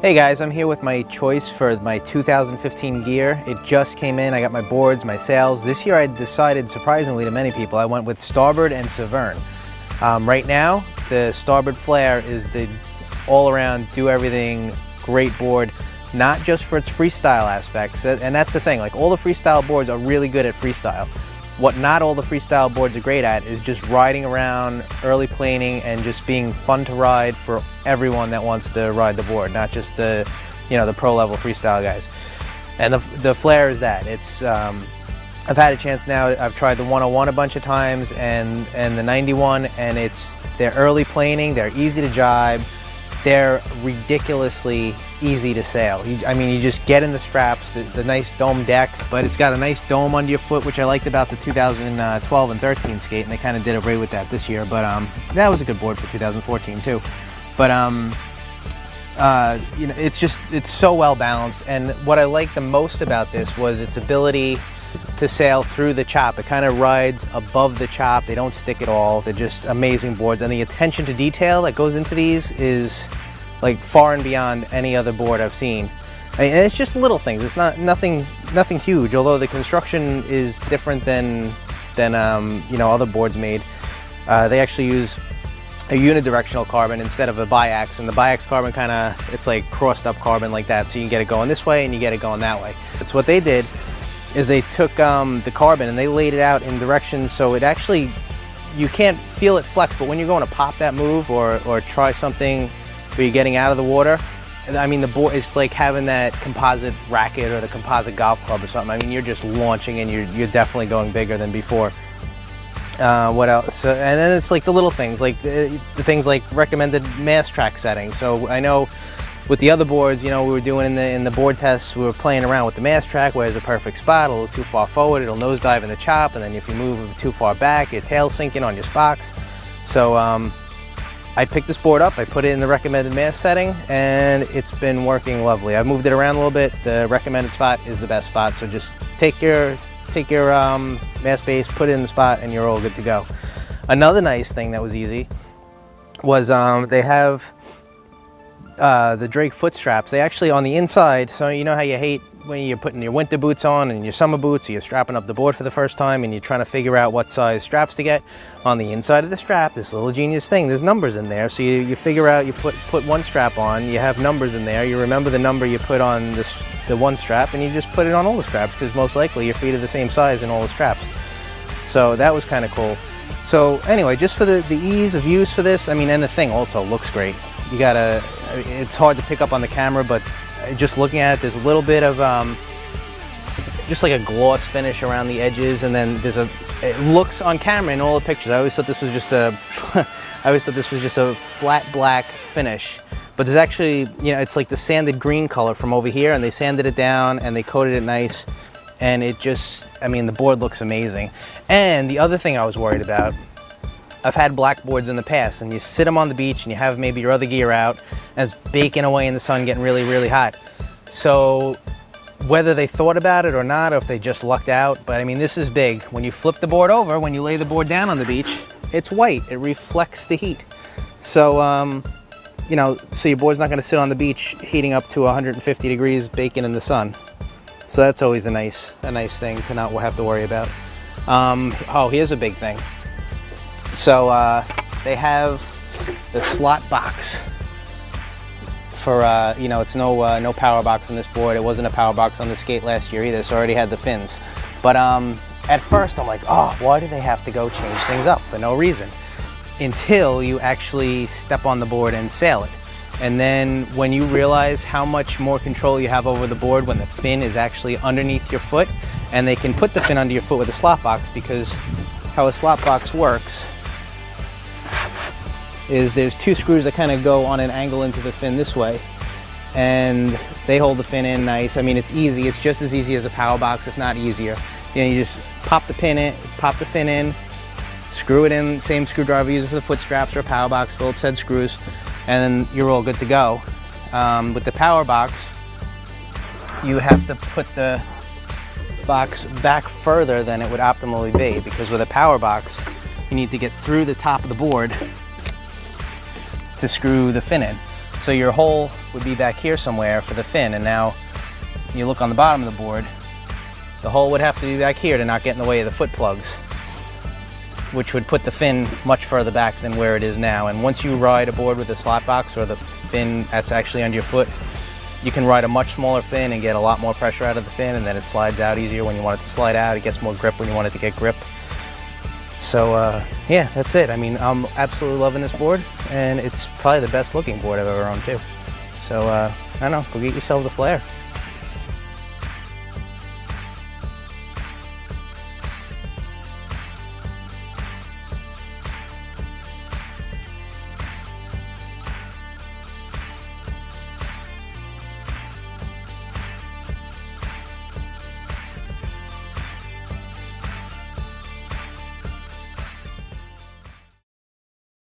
Hey guys, I'm here with my choice for my 2015 gear. It just came in. I got my boards, my sails. This year I decided, surprisingly to many people, I went with Starboard and Severn. Right now, the Starboard FLARE is the all-around, do-everything, great board, not just for its freestyle aspects. And that's the thing, like all the freestyle boards are really good at freestyle. What not all the freestyle boards are great at is just riding around, early planing, and just being fun to ride for everyone that wants to ride the board, not just the, the pro level freestyle guys. And the FLARE is that. It's I've had a chance now. I've tried the 101 a bunch of times and the 91, and they're early planing. They're easy to jibe. They're ridiculously easy to sail. You just get in the straps, the nice dome deck, but it's got a nice dome under your foot, which I liked about the 2012 and 13 skate, and they kind of did away with that this year, but that was a good board for 2014 too. But it's so well balanced, and what I liked the most about this was its ability to sail through the chop. It kind of rides above the chop. They don't stick at all. They're just amazing boards, and the attention to detail that goes into these is like far and beyond any other board I've seen. And it's just little things. It's nothing huge, although the construction is different than other boards made. They actually use a unidirectional carbon instead of a biax, and the biax carbon it's like crossed up carbon like that, so you can get it going this way and you get it going that way. So what they did is they took the carbon and they laid it out in directions so it actually, you can't feel it flex, but when you're going to pop that move or try something where you're getting out of the water, the board is like having that composite racket or the composite golf club or something. You're just launching and you're definitely going bigger than before. What else? And then it's like the little things, like the things like recommended mast track setting. So I know with the other boards, we were doing in the board tests, we were playing around with the mast track, where's the perfect spot. It'll look too far forward, it'll nosedive in the chop, and then if you move too far back, your tail's sinking on your spocks. So I picked this board up, I put it in the recommended mast setting, and it's been working lovely. I've moved it around a little bit. The recommended spot is the best spot, so just take your mast base, put it in the spot, and you're all good to go. Another nice thing that was easy was they have the Drake foot straps. They actually on the inside, so you know how you hate when you're putting your winter boots on and your summer boots, or you're strapping up the board for the first time and you're trying to figure out what size straps to get. On the inside of the strap, this little genius thing, there's numbers in there, so you figure out, you put one strap on, you have numbers in there, you remember the number you put on the one strap, and you just put it on all the straps, because most likely your feet are the same size in all the straps. So that was kind of cool. So anyway, just for the ease of use for this, and the thing also looks great. It's hard to pick up on the camera, but just looking at it, there's a little bit of just like a gloss finish around the edges, and then it looks on camera in all the pictures. I always thought this was just a flat black finish, but there's actually, it's like the sanded green color from over here, and they sanded it down and they coated it nice, and it just, the board looks amazing. And the other thing I was worried about, I've had black boards in the past, and you sit them on the beach and you have maybe your other gear out and it's baking away in the sun, getting really, really hot. So whether they thought about it or not, or if they just lucked out, but this is big. When you flip the board over, when you lay the board down on the beach, it's white. It reflects the heat. So, so your board's not gonna sit on the beach heating up to 150 degrees, baking in the sun. So that's always a nice thing to not have to worry about. Oh, here's a big thing. So they have the slot box for, it's no power box on this board. It wasn't a power box on the skate last year either, so I already had the fins. But at first I'm like, oh, why do they have to go change things up for no reason? Until you actually step on the board and sail it. And then when you realize how much more control you have over the board when the fin is actually underneath your foot, and they can put the fin under your foot with a slot box, because how a slot box works is there's two screws that kind of go on an angle into the fin this way, and they hold the fin in nice. It's easy. It's just as easy as a power box, if not easier. You just pop the fin in, screw it in, same screwdriver you use for the foot straps or a power box, Phillips head screws, and then you're all good to go. With the power box, you have to put the box back further than it would optimally be, because with a power box, you need to get through the top of the board to screw the fin in. So your hole would be back here somewhere for the fin, and now you look on the bottom of the board, the hole would have to be back here to not get in the way of the foot plugs, which would put the fin much further back than where it is now. And once you ride a board with a slot box or the fin that's actually under your foot, you can ride a much smaller fin and get a lot more pressure out of the fin, and then it slides out easier when you want it to slide out. It gets more grip when you want it to get grip. So yeah, that's it. I mean, I'm absolutely loving this board, and it's probably the best looking board I've ever owned too. So I don't know, go get yourselves a FLARE.